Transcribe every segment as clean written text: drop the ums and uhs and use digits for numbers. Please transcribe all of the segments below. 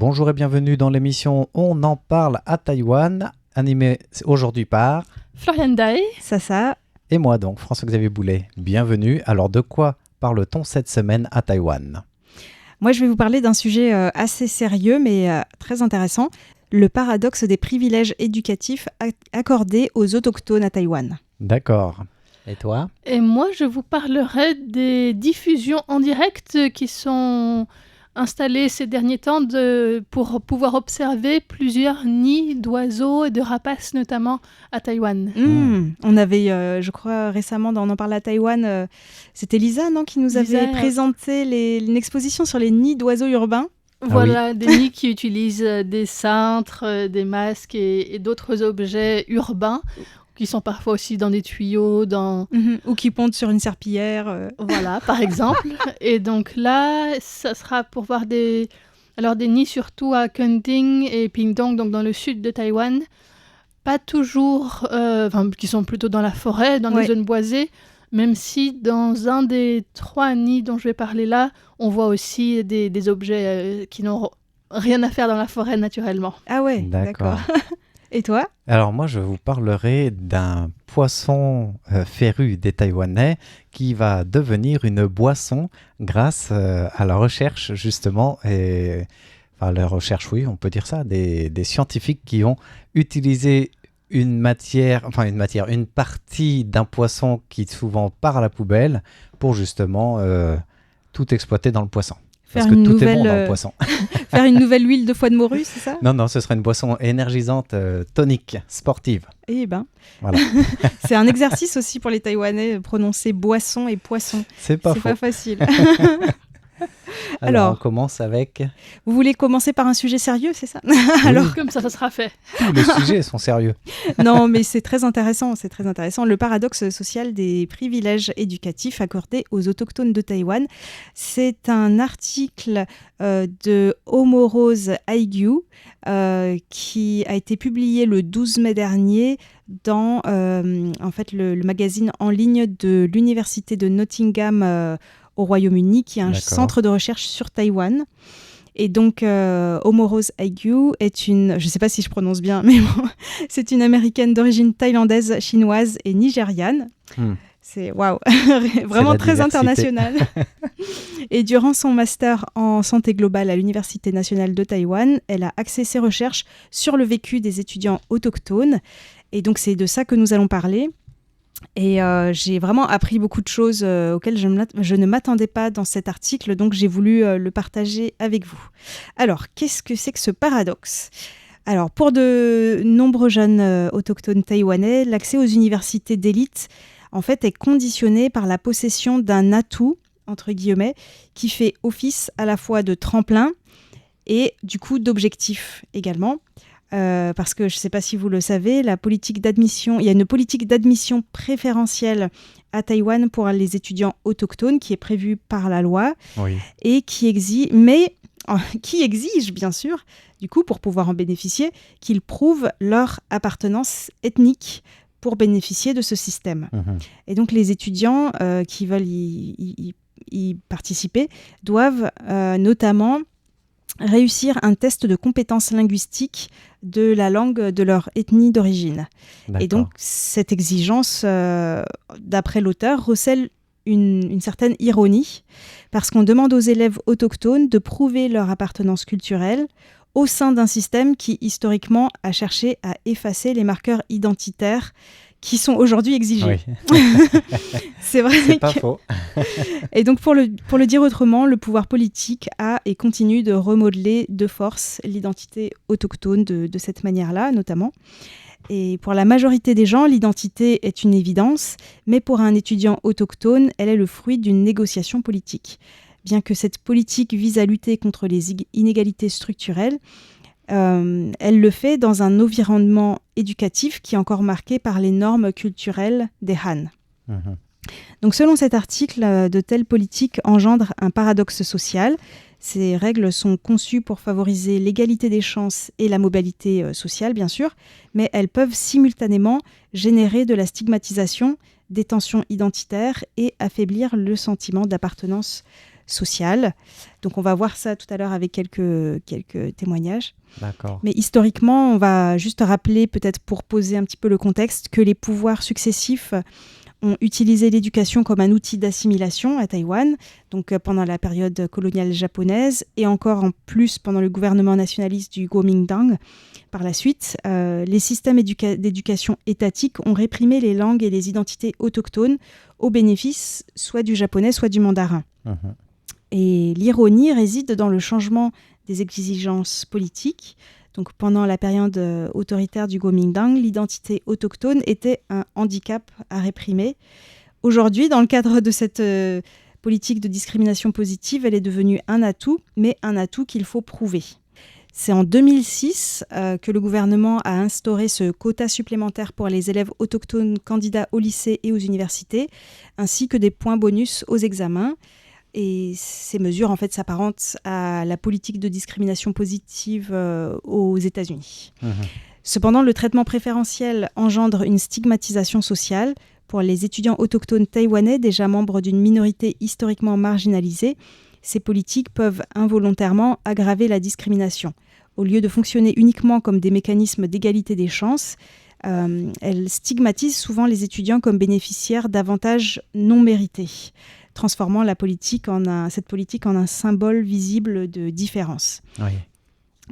Bonjour et bienvenue dans l'émission On en parle à Taïwan, animée aujourd'hui par Floriane Daé, Sasa et moi donc, François-Xavier Boulet. Bienvenue. Alors de quoi parle-t-on cette semaine à Taïwan ? Moi, je vais vous parler d'un sujet assez sérieux, mais très intéressant. Le paradoxe des privilèges éducatifs accordés aux autochtones à Taïwan. D'accord. Et toi ? et moi je vous parlerai des diffusions en direct qui sont installées ces derniers temps pour pouvoir observer plusieurs nids d'oiseaux et de rapaces notamment à Taïwan. On avait, je crois, récemment, On en parle à Taïwan, c'était Lisa, non, qui nous avait présenté une exposition sur les nids d'oiseaux urbains. Voilà, oui. des nids qui utilisent des cintres, des masques et d'autres objets urbains qui sont parfois aussi dans des tuyaux, ou qui pondent sur une serpillière. Voilà, par exemple. Et donc là, ça sera pour voir des nids surtout à Kunming et Pingtung, donc dans le sud de Taïwan. Pas toujours, qui sont plutôt dans la forêt, dans des zones boisées, même si dans un des 3 nids dont je vais parler là, on voit aussi des objets qui n'ont rien à faire dans la forêt naturellement. Ah ouais, d'accord. Et toi ? Alors moi, je vous parlerai d'un poisson féru des Taïwanais qui va devenir une boisson grâce à la recherche justement, la recherche, oui, on peut dire ça, des scientifiques qui ont utilisé une partie d'un poisson qui souvent part à la poubelle pour justement tout exploiter dans le poisson. Parce que tout est bon dans le poisson. Faire une nouvelle huile de foie de morue, c'est ça ? Non, ce serait une boisson énergisante, tonique, sportive. Eh ben, voilà. C'est un exercice aussi pour les Taïwanais, prononcer boisson et poisson. C'est pas facile. Alors, on commence avec... Vous voulez commencer par un sujet sérieux, c'est ça ? Oui. Alors, comme ça sera fait. Tous les sujets sont sérieux. Non, mais c'est très intéressant, Le paradoxe social des privilèges éducatifs accordés aux autochtones de Taïwan. C'est un article de Omorose Aigyu qui a été publié le 12 mai dernier dans le magazine en ligne de l'université de Nottingham au Royaume-Uni, qui est un centre de recherche sur Taïwan. Et donc, Omorose Aigyu est je ne sais pas si je prononce bien, mais bon, c'est une américaine d'origine thaïlandaise, chinoise et nigériane. C'est waouh, vraiment très international. Et durant son master en santé globale à l'Université nationale de Taïwan, elle a axé ses recherches sur le vécu des étudiants autochtones. Et donc, c'est de ça que nous allons parler. Et j'ai vraiment appris beaucoup de choses auxquelles je ne m'attendais pas dans cet article, donc j'ai voulu le partager avec vous. Alors, qu'est-ce que c'est que ce paradoxe ? Alors, pour de nombreux jeunes autochtones taïwanais, l'accès aux universités d'élite, en fait, est conditionné par la possession d'un atout, entre guillemets, qui fait office à la fois de tremplin et du coup d'objectif également. Parce que je ne sais pas si vous le savez, il y a une politique d'admission préférentielle à Taïwan pour les étudiants autochtones qui est prévue par la loi et qui exige bien sûr, du coup, pour pouvoir en bénéficier, qu'ils prouvent leur appartenance ethnique pour bénéficier de ce système. Et donc les étudiants qui veulent y participer doivent notamment réussir un test de compétences linguistiques de la langue de leur ethnie d'origine. Et donc, cette exigence, d'après l'auteur, recèle une certaine ironie, parce qu'on demande aux élèves autochtones de prouver leur appartenance culturelle au sein d'un système qui, historiquement, a cherché à effacer les marqueurs identitaires qui sont aujourd'hui exigés. Oui. C'est vrai. C'est pas faux. Et donc, pour le dire autrement, le pouvoir politique a et continue de remodeler de force l'identité autochtone de cette manière-là, notamment. Et pour la majorité des gens, l'identité est une évidence, mais pour un étudiant autochtone, elle est le fruit d'une négociation politique. Bien que cette politique vise à lutter contre les inégalités structurelles, elle le fait dans un environnement éducatif qui est encore marqué par les normes culturelles des Han. Donc, selon cet article, de telles politiques engendrent un paradoxe social. Ces règles sont conçues pour favoriser l'égalité des chances et la mobilité sociale, bien sûr, mais elles peuvent simultanément générer de la stigmatisation, des tensions identitaires et affaiblir le sentiment d'appartenance sociale. Donc on va voir ça tout à l'heure avec quelques témoignages. D'accord. Mais historiquement, on va juste rappeler, peut-être pour poser un petit peu le contexte, que les pouvoirs successifs ont utilisé l'éducation comme un outil d'assimilation à Taïwan, donc pendant la période coloniale japonaise et encore en plus pendant le gouvernement nationaliste du Kuomintang. Par la suite, les systèmes d'éducation étatiques ont réprimé les langues et les identités autochtones au bénéfice soit du japonais, soit du mandarin. Et l'ironie réside dans le changement des exigences politiques. Donc, pendant la période autoritaire du Kuomintang, l'identité autochtone était un handicap à réprimer. Aujourd'hui, dans le cadre de cette politique de discrimination positive, elle est devenue un atout, mais un atout qu'il faut prouver. C'est en 2006 que le gouvernement a instauré ce quota supplémentaire pour les élèves autochtones candidats au lycée et aux universités, ainsi que des points bonus aux examens. Et ces mesures, en fait, s'apparentent à la politique de discrimination positive aux États-Unis. Cependant, le traitement préférentiel engendre une stigmatisation sociale pour les étudiants autochtones taïwanais, déjà membres d'une minorité historiquement marginalisée. Ces politiques peuvent involontairement aggraver la discrimination. Au lieu de fonctionner uniquement comme des mécanismes d'égalité des chances, elles stigmatisent souvent les étudiants comme bénéficiaires d'avantages non mérités, transformant cette politique en un symbole visible de différence. Oui.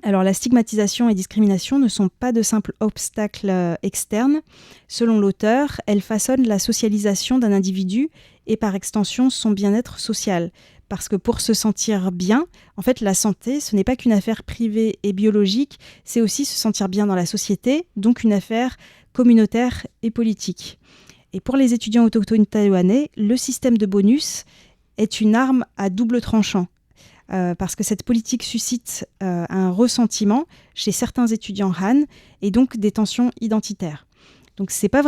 Alors, la stigmatisation et discrimination ne sont pas de simples obstacles externes. Selon l'auteur, elles façonnent la socialisation d'un individu et par extension son bien-être social. Parce que pour se sentir bien, en fait, la santé, ce n'est pas qu'une affaire privée et biologique, c'est aussi se sentir bien dans la société, donc une affaire communautaire et politique. Et pour les étudiants autochtones taïwanais, le système de bonus est une arme à double tranchant. Parce que cette politique suscite un ressentiment chez certains étudiants Han et donc des tensions identitaires. Donc c'est pas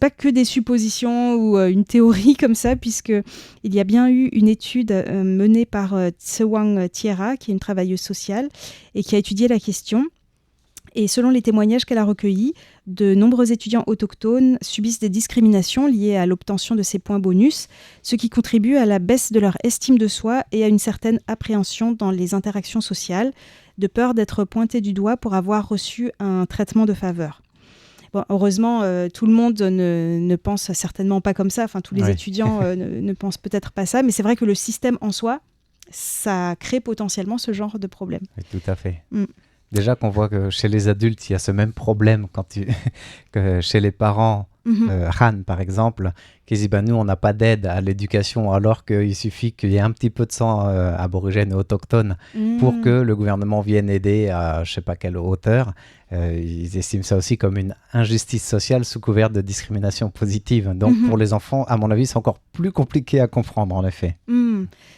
que des suppositions ou une théorie comme ça, puisqu'il y a bien eu une étude menée par Tsewang Tiera, qui est une travailleuse sociale, et qui a étudié la question. Et selon les témoignages qu'elle a recueillis, de nombreux étudiants autochtones subissent des discriminations liées à l'obtention de ces points bonus, ce qui contribue à la baisse de leur estime de soi et à une certaine appréhension dans les interactions sociales, de peur d'être pointés du doigt pour avoir reçu un traitement de faveur. Bon, heureusement, tout le monde ne pense certainement pas comme ça. Enfin, tous les étudiants ne pensent peut-être pas ça, mais c'est vrai que le système en soi, ça crée potentiellement ce genre de problème. Oui, tout à fait. Déjà qu'on voit que chez les adultes, il y a ce même problème que chez les parents, Han par exemple, qui disent nous, on n'a pas d'aide à l'éducation, alors qu'il suffit qu'il y ait un petit peu de sang aborigène et autochtone pour que le gouvernement vienne aider à je ne sais pas quelle hauteur. Ils estiment ça aussi comme une injustice sociale sous couvert de discrimination positive. Donc pour les enfants, à mon avis, c'est encore plus compliqué à comprendre en effet.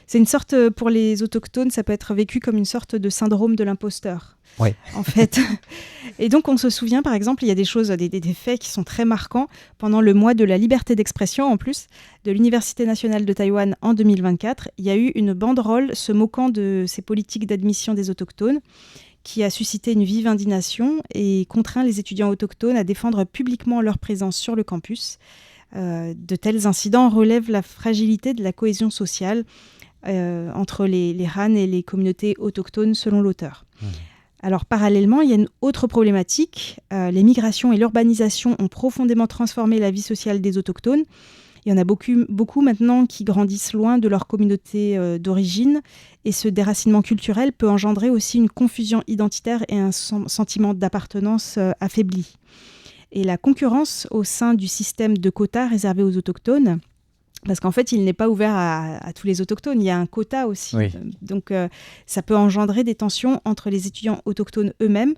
C'est une sorte, pour les autochtones, ça peut être vécu comme une sorte de syndrome de l'imposteur. Oui. En fait. Et donc, on se souvient, par exemple, il y a des choses, des faits qui sont très marquants. Pendant le mois de la liberté d'expression, en plus, de l'Université nationale de Taïwan en 2024, il y a eu une banderole se moquant de ces politiques d'admission des autochtones qui a suscité une vive indignation et contraint les étudiants autochtones à défendre publiquement leur présence sur le campus. De tels incidents relèvent la fragilité de la cohésion sociale entre les Han et les communautés autochtones, selon l'auteur. Alors, parallèlement, il y a une autre problématique. Les migrations et l'urbanisation ont profondément transformé la vie sociale des autochtones. Il y en a beaucoup maintenant qui grandissent loin de leur communauté d'origine. Et ce déracinement culturel peut engendrer aussi une confusion identitaire et un sentiment d'appartenance affaibli. Et la concurrence au sein du système de quotas réservé aux autochtones, parce qu'en fait, il n'est pas ouvert à tous les autochtones. Il y a un quota aussi. Oui. Donc, ça peut engendrer des tensions entre les étudiants autochtones eux-mêmes,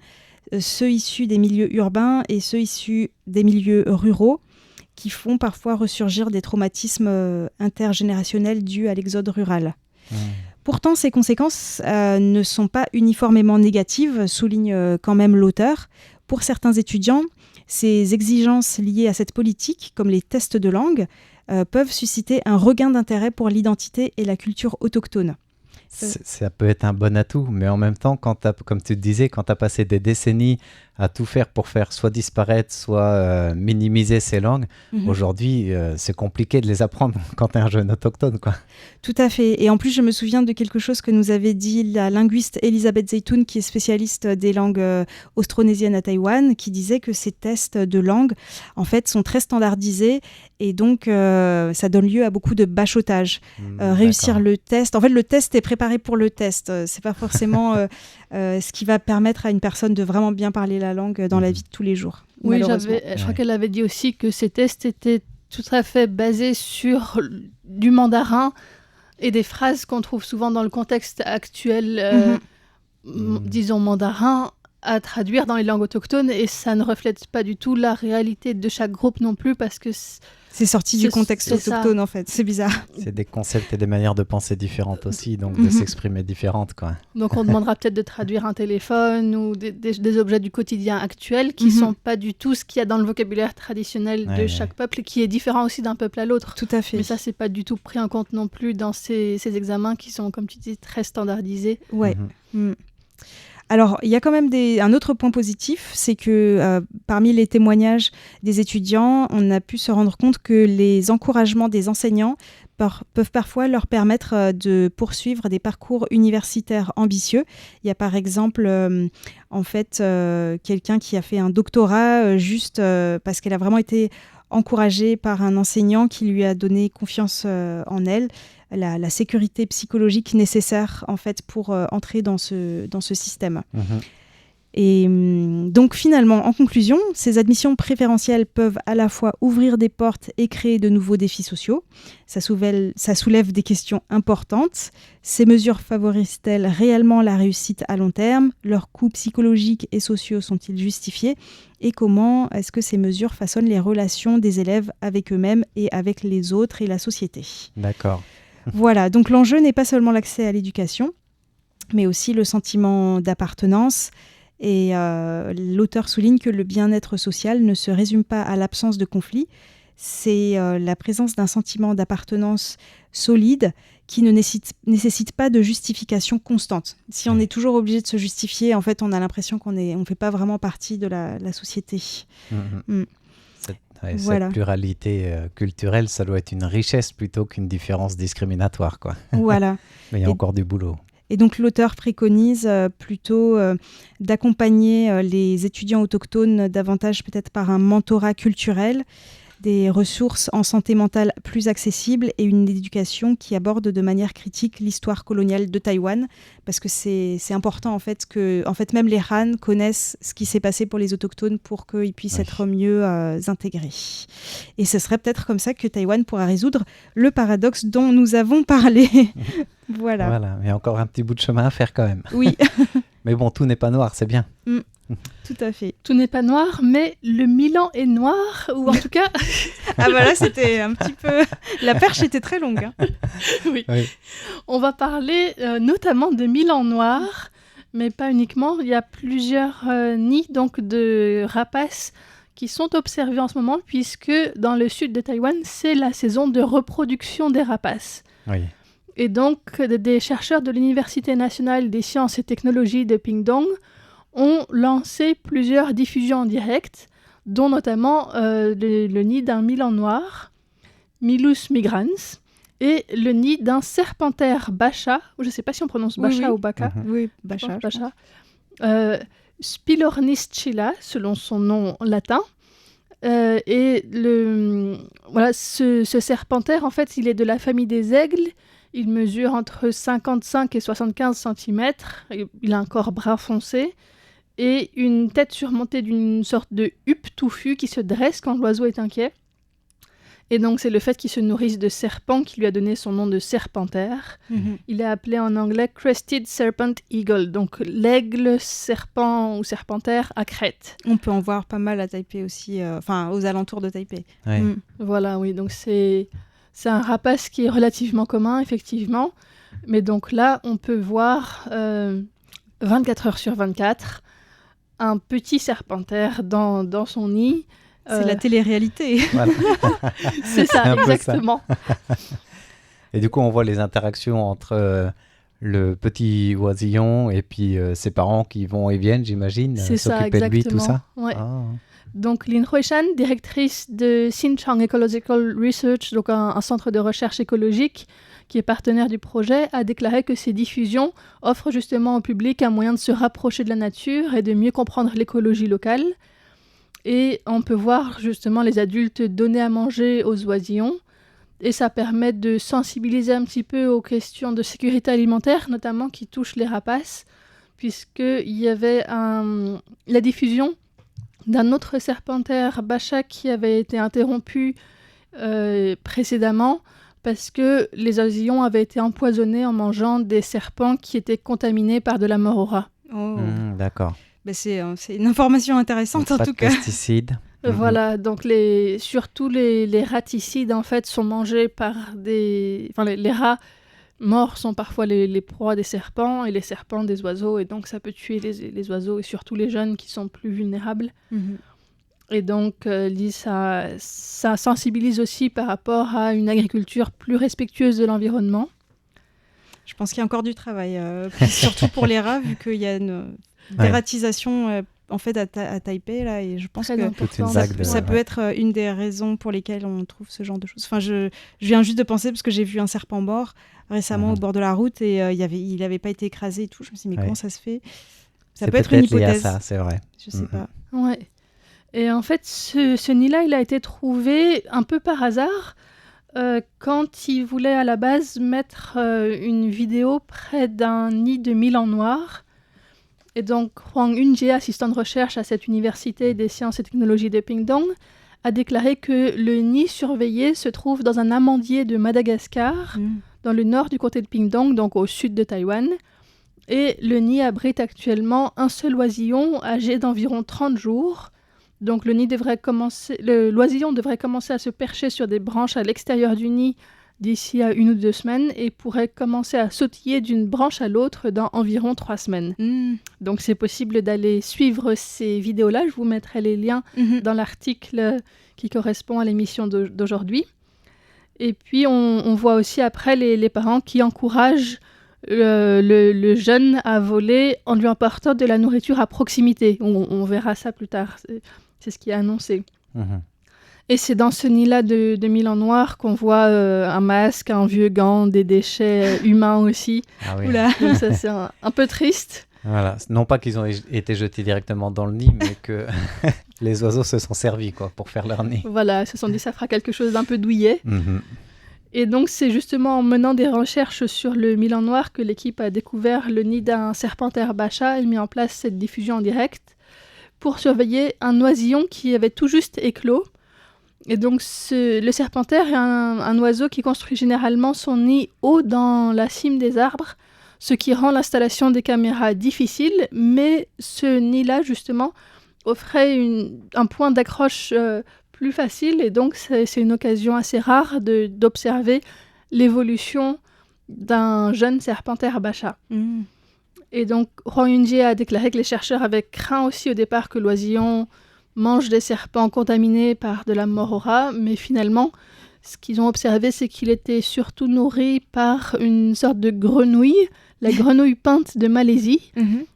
ceux issus des milieux urbains et ceux issus des milieux ruraux, qui font parfois ressurgir des traumatismes intergénérationnels dus à l'exode rural. Pourtant, ces conséquences ne sont pas uniformément négatives, souligne quand même l'auteur. Pour certains étudiants, ces exigences liées à cette politique, comme les tests de langue, peuvent susciter un regain d'intérêt pour l'identité et la culture autochtone. Ça peut être un bon atout, mais en même temps, comme tu disais, quand tu as passé des décennies à tout faire pour faire soit disparaître, soit minimiser ces langues, aujourd'hui, c'est compliqué de les apprendre quand tu es un jeune autochtone, quoi. Tout à fait. Et en plus, je me souviens de quelque chose que nous avait dit la linguiste Elisabeth Zeytoun, qui est spécialiste des langues austronésiennes à Taïwan, qui disait que ces tests de langue, en fait, sont très standardisés et donc ça donne lieu à beaucoup de bachotage. Réussir le test. En fait, le test est préparé pour le test. C'est pas forcément ce qui va permettre à une personne de vraiment bien parler la langue dans la vie de tous les jours. Oui, je crois qu'elle avait dit aussi que ces tests étaient tout à fait basés sur du mandarin et des phrases qu'on trouve souvent dans le contexte actuel, disons mandarin, à traduire dans les langues autochtones, et ça ne reflète pas du tout la réalité de chaque groupe non plus, parce que c'est sorti du contexte autochtone, en fait. C'est bizarre. C'est des concepts et des manières de penser différentes aussi, donc de s'exprimer différentes, quoi. Donc on demandera peut-être de traduire un téléphone ou des objets du quotidien actuel qui ne sont pas du tout ce qu'il y a dans le vocabulaire traditionnel de chaque peuple, qui est différent aussi d'un peuple à l'autre. Tout à fait. Mais ça, c'est pas du tout pris en compte non plus dans ces examens qui sont, comme tu dis, très standardisés. Ouais. Alors, il y a quand même un autre point positif, c'est que parmi les témoignages des étudiants, on a pu se rendre compte que les encouragements des enseignants peuvent parfois leur permettre de poursuivre des parcours universitaires ambitieux. Il y a par exemple quelqu'un qui a fait un doctorat juste parce qu'elle a vraiment été encouragée par un enseignant qui lui a donné confiance en elle, la sécurité psychologique nécessaire en fait pour entrer dans ce système. Et donc finalement, en conclusion, ces admissions préférentielles peuvent à la fois ouvrir des portes et créer de nouveaux défis sociaux. Ça soulève des questions importantes. Ces mesures favorisent-elles réellement la réussite à long terme ? Leurs coûts psychologiques et sociaux sont-ils justifiés ? Et comment est-ce que ces mesures façonnent les relations des élèves avec eux-mêmes et avec les autres et la société ? D'accord. Voilà, donc l'enjeu n'est pas seulement l'accès à l'éducation, mais aussi le sentiment d'appartenance. Et l'auteur souligne que le bien-être social ne se résume pas à l'absence de conflit, c'est la présence d'un sentiment d'appartenance solide qui ne nécessite pas de justification constante. Si on est toujours obligé de se justifier, en fait, on a l'impression qu'on ne fait pas vraiment partie de la société. Cette pluralité culturelle, ça doit être une richesse plutôt qu'une différence discriminatoire, quoi. Voilà. Mais il y a encore du boulot. Et donc l'auteur préconise plutôt d'accompagner les étudiants autochtones davantage peut-être par un mentorat culturel, des ressources en santé mentale plus accessibles et une éducation qui aborde de manière critique l'histoire coloniale de Taïwan, parce que c'est important en fait que même les Han connaissent ce qui s'est passé pour les autochtones pour qu'ils puissent être mieux intégrés. Et ce serait peut-être comme ça que Taïwan pourra résoudre le paradoxe dont nous avons parlé. Voilà, il y a encore un petit bout de chemin à faire quand même. Oui. Mais bon, tout n'est pas noir, c'est bien. Tout à fait. Tout n'est pas noir, mais le Milan est noir, ou en tout cas... Là, c'était un petit peu... La perche était très longue. Hein. Oui. On va parler notamment de Milan noir, mais pas uniquement. Il y a plusieurs nids donc, de rapaces qui sont observés en ce moment, puisque dans le sud de Taïwan, c'est la saison de reproduction des rapaces. Oui. Et donc, des chercheurs de l'Université nationale des sciences et technologies de Pingdong ont lancé plusieurs diffusions en direct, dont notamment le nid d'un milan noir, Milus migrans, et le nid d'un serpentaire bacha, je ne sais pas si on prononce bacha ou baka. Oui, bacha. Spilorniscilla, selon son nom latin. Et ce serpentaire, en fait, il est de la famille des aigles. Il mesure entre 55 et 75 cm. Il a un corps brun foncé et une tête surmontée d'une sorte de huppe touffue qui se dresse quand l'oiseau est inquiet. Et donc, c'est le fait qu'il se nourrisse de serpents qui lui a donné son nom de serpentaire. Il est appelé en anglais Crested Serpent Eagle, donc l'aigle serpent ou serpentaire à crête. On peut en voir pas mal à Taipei aussi, aux alentours de Taipei. Oui. Voilà, oui, donc c'est un rapace qui est relativement commun, effectivement. Mais donc là, on peut voir 24 heures sur 24 un petit serpentaire dans son nid. C'est la télé-réalité. Voilà. C'est ça, exactement. Et du coup, on voit les interactions entre le petit oisillon et puis ses parents qui vont et viennent, j'imagine, C'est ça, s'occuper de lui, tout ça. Ouais. Ah. Donc Lin Huishan, directrice de Xinjiang Ecological Research, donc un centre de recherche écologique qui est partenaire du projet, a déclaré que ces diffusions offrent justement au public un moyen de se rapprocher de la nature et de mieux comprendre l'écologie locale. Et on peut voir justement les adultes donner à manger aux oisillons. Et ça permet de sensibiliser un petit peu aux questions de sécurité alimentaire, notamment qui touchent les rapaces, puisqu'il y avait la diffusion d'un autre serpentaire Bacha qui avait été interrompu précédemment parce que les oisillons avaient été empoisonnés en mangeant des serpents qui étaient contaminés par de la mort au rat. Oh. D'accord. Bah, c'est une information intéressante Donc, en pas tout de cas. pesticides. Voilà, donc surtout les raticides en fait sont mangés par des... Enfin, les rats morts sont parfois les proies des serpents et les serpents des oiseaux, et donc ça peut tuer les oiseaux et surtout les jeunes qui sont plus vulnérables. Et donc ça sensibilise aussi par rapport à une agriculture plus respectueuse de l'environnement. Je pense qu'il y a encore du travail, surtout pour les rats, vu qu'il y a une dératisation en fait à Taipei là, et je pense Très que important. ça peut être une des raisons pour lesquelles on trouve ce genre de choses. Enfin, je viens juste de penser parce que j'ai vu un serpent mort récemment au bord de la route et il avait pas été écrasé et tout. Je me suis dit mais comment ça se fait? Ça peut être une lié à hypothèse. ça, c'est vrai. Je sais pas. Ouais. Et en fait, ce nid-là, il a été trouvé un peu par hasard quand il voulait à la base mettre une vidéo près d'un nid de milan noir. Et donc, Huang Yunjie, assistant de recherche à cette université des sciences et technologies de Pingdong, a déclaré que le nid surveillé se trouve dans un amandier de Madagascar, dans le nord du comté de Pingdong, donc au sud de Taïwan. Et le nid abrite actuellement un seul oisillon âgé d'environ 30 jours. Donc l'oisillon devrait commencer à se percher sur des branches à l'extérieur du nid d'ici à 1 ou 2 semaines et pourrait commencer à sautiller d'une branche à l'autre dans environ 3 semaines. Donc c'est possible d'aller suivre ces vidéos-là. Je vous mettrai les liens dans l'article qui correspond à l'émission d'aujourd'hui. Et puis on voit aussi après les parents qui encouragent le jeune à voler en lui apportant de la nourriture à proximité. On verra ça plus tard. C'est ce qui est annoncé. Et c'est dans ce nid-là de milan noir qu'on voit un masque, un vieux gant, des déchets humains aussi. Ah oui. Oula. Donc ça, c'est un peu triste. Voilà. Non pas qu'ils ont été jetés directement dans le nid, mais que les oiseaux se sont servis pour faire leur nid. Voilà, ils se sont dit ça fera quelque chose d'un peu douillet. Et donc c'est justement en menant des recherches sur le milan noir que l'équipe a découvert le nid d'un serpentaire Bacha et mis en place cette diffusion en direct pour surveiller un oisillon qui avait tout juste éclos. Et donc, le serpentaire est un oiseau qui construit généralement son nid haut dans la cime des arbres, ce qui rend l'installation des caméras difficile, mais ce nid-là, justement, offrait un point d'accroche plus facile, et donc c'est une occasion assez rare d'observer l'évolution d'un jeune serpentaire Bacha. Et donc, Huang Yunjie a déclaré que les chercheurs avaient craint aussi au départ que l'oisillon mange des serpents contaminés par de la mort au rat, mais finalement, ce qu'ils ont observé, c'est qu'il était surtout nourri par une sorte de grenouille, la grenouille peinte de Malaisie,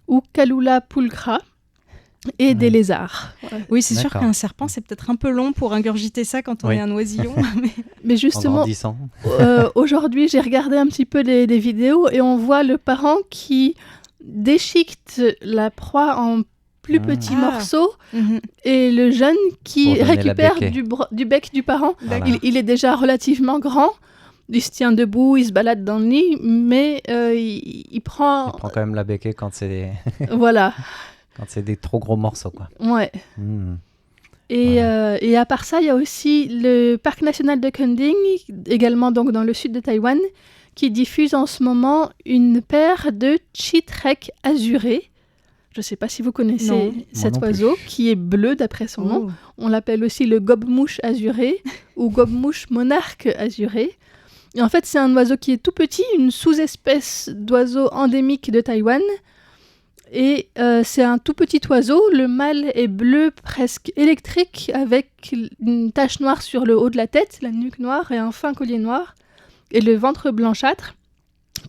ou Calula pulchra, et des lézards. Ouais. Oui, c'est sûr qu'un serpent, c'est peut-être un peu long pour ingurgiter ça quand on est un oisillon. Mais justement, aujourd'hui, j'ai regardé un petit peu des vidéos et on voit le parent qui déchiquette la proie en plus petits morceaux et le jeune qui récupère du bec du parent. Il est déjà relativement grand, il se tient debout, il se balade dans le nid, mais il prend... Il prend quand même la béquée quand c'est des... Voilà. Quand c'est des trop gros morceaux, quoi. Ouais. Et à part ça, il y a aussi le parc national de Kending, également donc dans le sud de Taïwan, qui diffuse en ce moment une paire de chitrek azurés. Je ne sais pas si vous connaissez cet oiseau, qui est bleu d'après son nom. On l'appelle aussi le gobe-mouche azuré ou gobe-mouche monarque azuré. Et en fait, c'est un oiseau qui est tout petit, une sous-espèce d'oiseau endémique de Taïwan. Et c'est un tout petit oiseau. Le mâle est bleu presque électrique avec une tache noire sur le haut de la tête, la nuque noire et un fin collier noir. Et le ventre blanchâtre.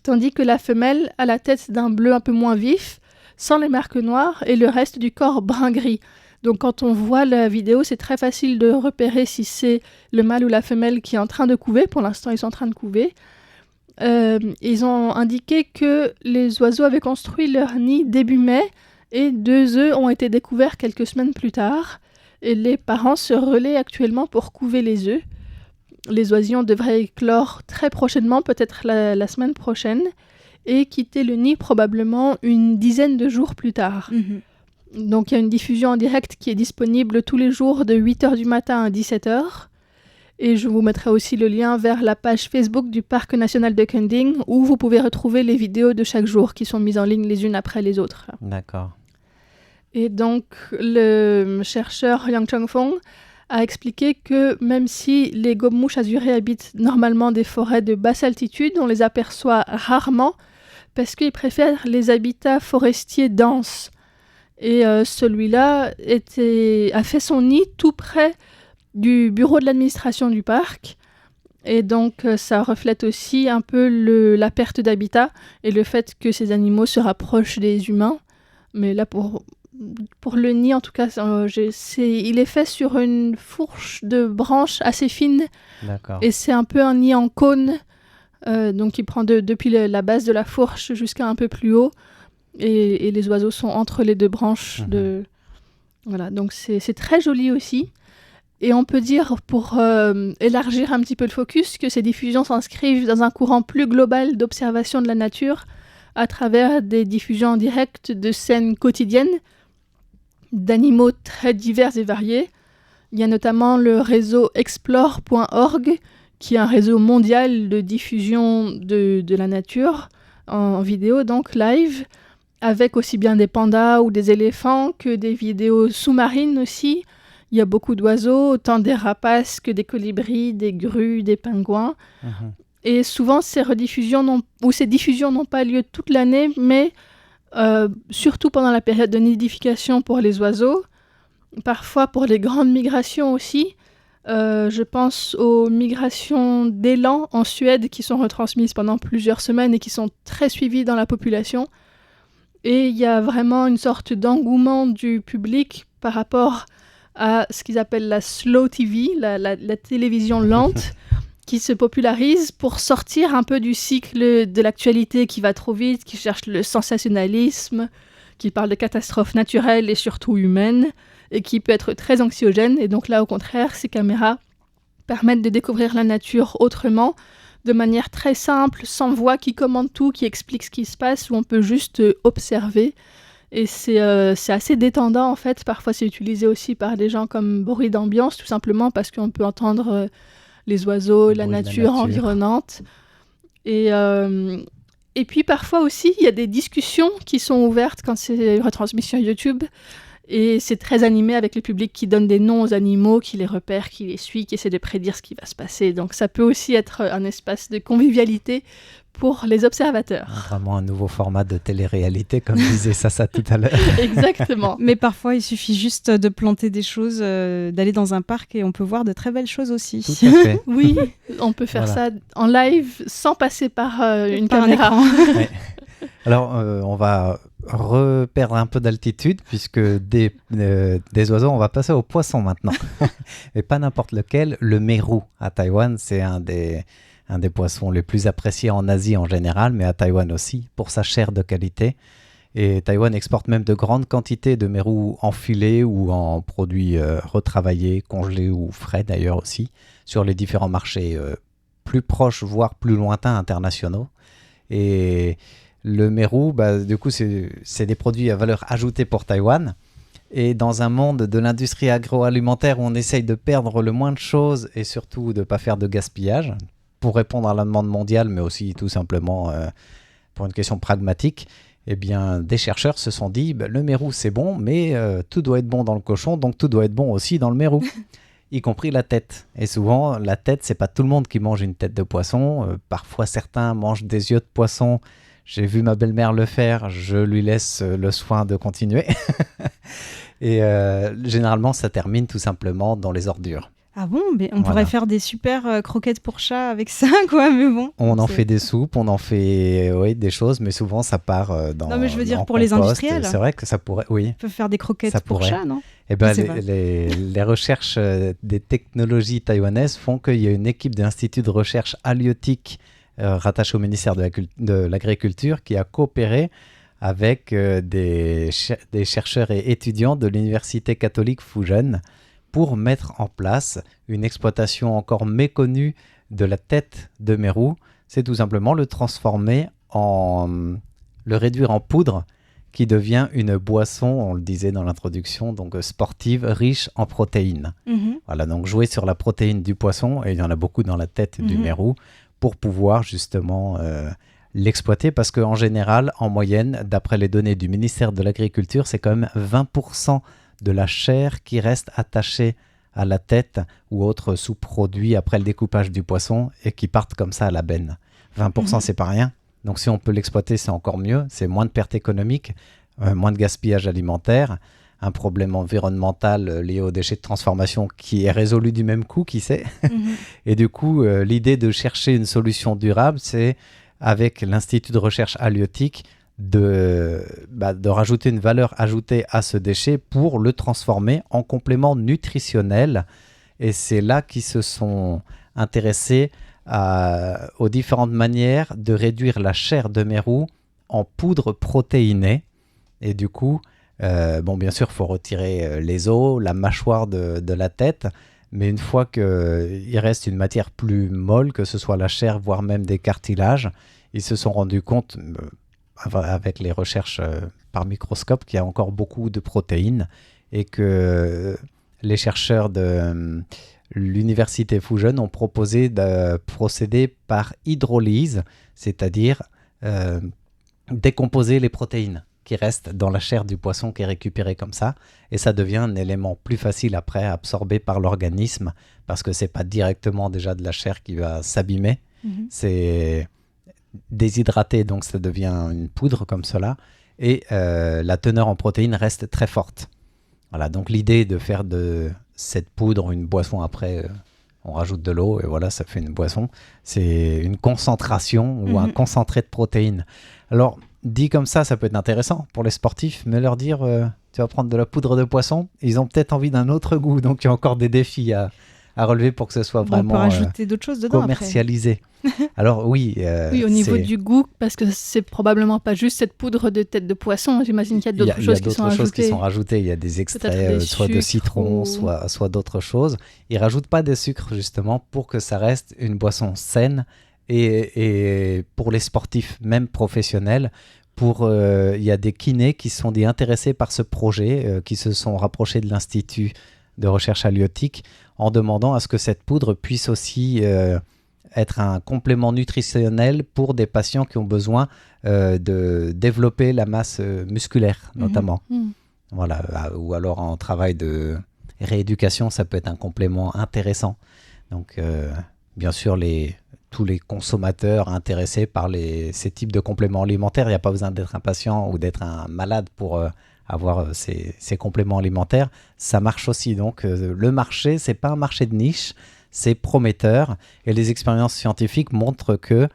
tandis que la femelle a la tête d'un bleu un peu moins vif, sans les marques noires, et le reste du corps brun-gris. Donc quand on voit la vidéo, c'est très facile de repérer si c'est le mâle ou la femelle qui est en train de couver. Pour l'instant, ils sont en train de couver. Ils ont indiqué que les oiseaux avaient construit leur nid début mai et 2 œufs ont été découverts quelques semaines plus tard. Et les parents se relaient actuellement pour couver les œufs. Les oisillons devraient éclore très prochainement, peut-être la semaine prochaine, et quitter le nid probablement une dizaine de jours plus tard. Donc il y a une diffusion en direct qui est disponible tous les jours de 8h du matin à 17h. Et je vous mettrai aussi le lien vers la page Facebook du Parc national de Kending où vous pouvez retrouver les vidéos de chaque jour qui sont mises en ligne les unes après les autres. D'accord. Et donc le chercheur Yang Chongfeng a expliqué que même si les gobe-mouches azurées habitent normalement des forêts de basse altitude, on les aperçoit rarement parce qu'ils préfèrent les habitats forestiers denses. Et celui-là a fait son nid tout près du bureau de l'administration du parc. Et donc, ça reflète aussi un peu la perte d'habitat et le fait que ces animaux se rapprochent des humains. Mais là, pour le nid, en tout cas, il est fait sur une fourche de branches assez fine. D'accord. Et c'est un peu un nid en cône. Donc, il prend depuis la base de la fourche jusqu'à un peu plus haut. Et les oiseaux sont entre les deux branches. Voilà, donc c'est très joli aussi. Et on peut dire, pour élargir un petit peu le focus, que ces diffusions s'inscrivent dans un courant plus global d'observation de la nature à travers des diffusions en direct de scènes quotidiennes d'animaux très divers et variés. Il y a notamment le réseau explore.org, qui est un réseau mondial de diffusion de la nature en vidéo, donc live, avec aussi bien des pandas ou des éléphants que des vidéos sous-marines aussi. Il y a beaucoup d'oiseaux, autant des rapaces que des colibris, des grues, des pingouins. Et souvent, ces diffusions n'ont pas lieu toute l'année, mais surtout pendant la période de nidification pour les oiseaux, parfois pour les grandes migrations aussi. Je pense aux migrations d'élans en Suède qui sont retransmises pendant plusieurs semaines et qui sont très suivies dans la population. Et il y a vraiment une sorte d'engouement du public par rapport à ce qu'ils appellent la slow TV, la télévision lente, qui se popularise pour sortir un peu du cycle de l'actualité qui va trop vite, qui cherche le sensationnalisme, qui parle de catastrophes naturelles et surtout humaines, et qui peut être très anxiogène. Et donc là, au contraire, ces caméras permettent de découvrir la nature autrement, de manière très simple, sans voix qui commande tout, qui explique ce qui se passe, où on peut juste observer. Et c'est assez détendant, en fait. Parfois, c'est utilisé aussi par des gens comme bruit d'ambiance, tout simplement parce qu'on peut entendre les oiseaux, la nature environnante. Et puis, parfois aussi, il y a des discussions qui sont ouvertes quand c'est retransmission YouTube. Et c'est très animé avec le public qui donne des noms aux animaux, qui les repère, qui les suit, qui essaie de prédire ce qui va se passer. Donc ça peut aussi être un espace de convivialité pour les observateurs. Vraiment un nouveau format de télé-réalité, comme disait Sasa tout à l'heure. Exactement. Mais parfois, il suffit juste de planter des choses, d'aller dans un parc et on peut voir de très belles choses aussi. Tout à fait. Oui, on peut faire ça en live sans passer par une caméra. Ouais. Alors, on va reperdre un peu d'altitude puisque des oiseaux, on va passer aux poissons maintenant. Et pas n'importe lequel, le mérou à Taïwan, c'est un des poissons les plus appréciés en Asie en général, mais à Taïwan aussi, pour sa chair de qualité. Et Taïwan exporte même de grandes quantités de mérou en filet ou en produits retravaillés, congelés ou frais d'ailleurs aussi, sur les différents marchés plus proches, voire plus lointains internationaux. Et le mérou, du coup, c'est des produits à valeur ajoutée pour Taïwan. Et dans un monde de l'industrie agroalimentaire où on essaye de perdre le moins de choses et surtout de ne pas faire de gaspillage pour répondre à la demande mondiale, mais aussi tout simplement pour une question pragmatique, eh bien, des chercheurs se sont dit le mérou, c'est bon, mais tout doit être bon dans le cochon, donc tout doit être bon aussi dans le mérou. Y compris la tête. Et souvent, la tête, c'est pas tout le monde qui mange une tête de poisson. Parfois, certains mangent des yeux de poisson. J'ai vu ma belle-mère le faire, je lui laisse le soin de continuer. Et généralement, ça termine tout simplement dans les ordures. Ah bon, mais on pourrait faire des super croquettes pour chat avec ça, quoi, mais bon. On en fait des soupes, on en fait des choses, mais souvent ça part dans Non, mais je veux dire pour compost. les industriels. C'est vrai que ça pourrait, oui. Ils peuvent faire des croquettes pour chat, non? Eh ben, les recherches des technologies taïwanaises font qu'il y a une équipe de l'Institut de recherche halieutique rattachée au ministère de l'Agriculture qui a coopéré avec des chercheurs et étudiants de l'Université catholique Fujian pour mettre en place une exploitation encore méconnue de la tête de mérou. C'est tout simplement le réduire en poudre qui devient une boisson, on le disait dans l'introduction, donc sportive, riche en protéines. Voilà, donc jouer sur la protéine du poisson, et il y en a beaucoup dans la tête du mérou, pour pouvoir justement l'exploiter, parce qu'en général, en moyenne, d'après les données du ministère de l'Agriculture, c'est quand même 20% de la chair qui reste attachée à la tête ou autres sous-produits après le découpage du poisson et qui partent comme ça à la benne. 20%, c'est pas rien. Donc si on peut l'exploiter, c'est encore mieux. C'est moins de pertes économiques, moins de gaspillage alimentaire, un problème environnemental lié aux déchets de transformation qui est résolu du même coup, qui sait. Et du coup, l'idée de chercher une solution durable, c'est avec l'Institut de recherche halieutique de rajouter une valeur ajoutée à ce déchet pour le transformer en complément nutritionnel. Et c'est là qu'ils se sont intéressés aux différentes manières de réduire la chair de mérou en poudre protéinée. Et du coup, bien sûr, il faut retirer les os, la mâchoire de la tête, mais une fois qu'il reste une matière plus molle, que ce soit la chair, voire même des cartilages, ils se sont rendus compte, avec les recherches par microscope, qu'il y a encore beaucoup de protéines et que les chercheurs de l'université Fujian ont proposé de procéder par hydrolyse, c'est-à-dire décomposer les protéines qui restent dans la chair du poisson qui est récupérée comme ça, et ça devient un élément plus facile après à absorber par l'organisme, parce que c'est pas directement déjà de la chair qui va s'abîmer, c'est déshydraté, donc ça devient une poudre comme cela, et la teneur en protéines reste très forte. Voilà, donc l'idée de faire de cette poudre une boisson après, on rajoute de l'eau et voilà, ça fait une boisson. C'est une concentration ou un concentré de protéines. Alors, dit comme ça peut être intéressant pour les sportifs, mais leur dire tu vas prendre de la poudre de poisson, ils ont peut-être envie d'un autre goût, donc il y a encore des défis à relever pour que ce soit vraiment on peut rajouter d'autres choses dedans commercialisé. Alors oui, au niveau du goût, parce que c'est probablement pas juste cette poudre de tête de poisson, j'imagine qu'il y a d'autres choses qui sont rajoutées. Il y a des extraits soit de citron, soit d'autres choses. Ils rajoutent pas de sucre justement pour que ça reste une boisson saine et pour les sportifs, même professionnels. Il y a des kinés qui se sont intéressés par ce projet, qui se sont rapprochés de l'Institut de recherche halieutique en demandant à ce que cette poudre puisse aussi être un complément nutritionnel pour des patients qui ont besoin de développer la masse musculaire, notamment. Voilà, ou alors en travail de rééducation, ça peut être un complément intéressant. Donc, bien sûr, tous les consommateurs intéressés par ces types de compléments alimentaires, il n'y a pas besoin d'être un patient ou d'être un malade pour avoir ces compléments alimentaires. Ça marche aussi. Donc, le marché, ce n'est pas un marché de niche, c'est prometteur. Et les expériences scientifiques montrent que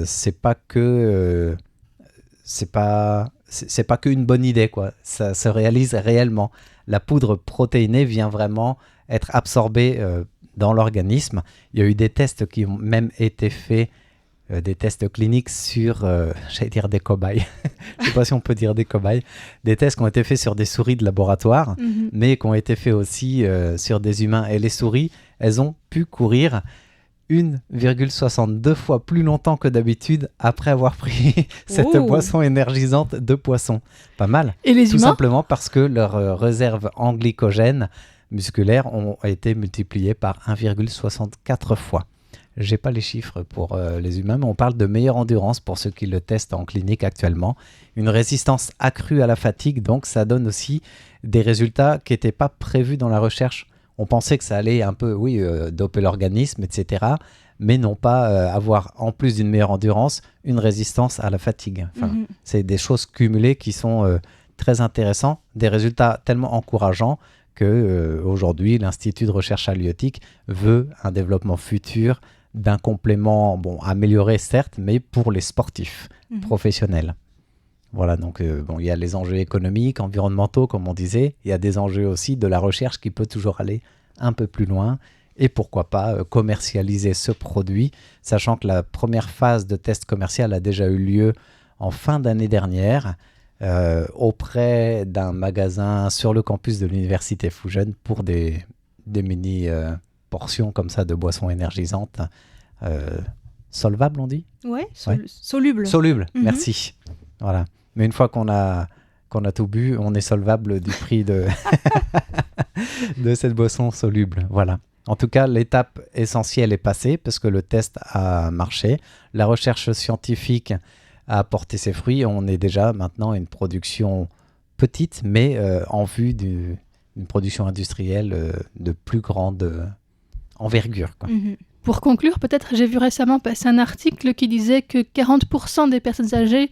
c'est pas qu'une bonne idée, quoi. Ça se réalise réellement. La poudre protéinée vient vraiment être absorbée dans l'organisme. Il y a eu des tests qui ont même été faits, des tests cliniques sur, j'allais dire des cobayes, je ne sais pas si on peut dire des cobayes, des tests qui ont été faits sur des souris de laboratoire, mais qui ont été faits aussi sur des humains. Et les souris, elles ont pu courir 1,62 fois plus longtemps que d'habitude après avoir pris cette boisson énergisante de poisson. Pas mal. Et les Tout humains simplement parce que leurs réserves en glycogène musculaires ont été multipliées par 1,64 fois. J'ai pas les chiffres pour les humains, mais on parle de meilleure endurance pour ceux qui le testent en clinique actuellement. Une résistance accrue à la fatigue, donc ça donne aussi des résultats qui n'étaient pas prévus dans la recherche. On pensait que ça allait un peu, doper l'organisme, etc., mais non pas avoir, en plus d'une meilleure endurance, une résistance à la fatigue. Enfin, c'est des choses cumulées qui sont très intéressantes, des résultats tellement encourageants que aujourd'hui l'Institut de recherche halieutique veut un développement futur d'un complément, bon, amélioré certes, mais pour les sportifs professionnels. Voilà, donc il y a les enjeux économiques, environnementaux, comme on disait. Il y a des enjeux aussi de la recherche qui peut toujours aller un peu plus loin. Et pourquoi pas commercialiser ce produit, sachant que la première phase de test commercial a déjà eu lieu en fin d'année dernière auprès d'un magasin sur le campus de l'université Fusion pour des mini portions comme ça de boissons énergisantes solvables, on dit ? Ouais, solubles. Solubles, merci. Voilà. Mais une fois qu'on a tout bu, on est solvable du prix de cette boisson soluble. Voilà. En tout cas, l'étape essentielle est passée parce que le test a marché. La recherche scientifique a porté ses fruits. On est déjà maintenant à une production petite, mais en vue d'une production industrielle de plus grande envergure, quoi. Pour conclure, peut-être, j'ai vu récemment passer un article qui disait que 40% des personnes âgées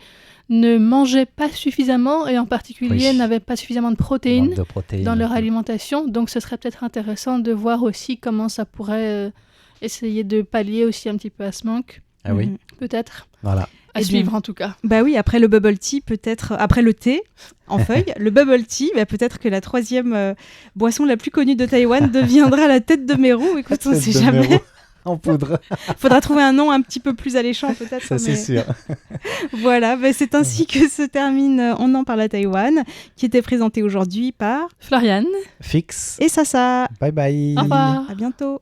ne mangeaient pas suffisamment et en particulier n'avaient pas suffisamment de protéines dans leur alimentation. Donc ce serait peut-être intéressant de voir aussi comment ça pourrait essayer de pallier aussi un petit peu à ce manque. Ah oui. Peut-être. Voilà. À suivre en tout cas. Bah oui, après le bubble tea, peut-être, après le thé en feuille, le bubble tea, bah peut-être que la troisième boisson la plus connue de Taïwan deviendra la tête de Mérou. Écoute, on ne sait jamais. En poudre. Faudra trouver un nom un petit peu plus alléchant peut-être. Ça c'est sûr. Voilà, bah c'est ainsi que se termine On en parle à Taïwan, qui était présenté aujourd'hui par Floriane, Fix et Sasa. Bye bye. Au revoir. À bientôt.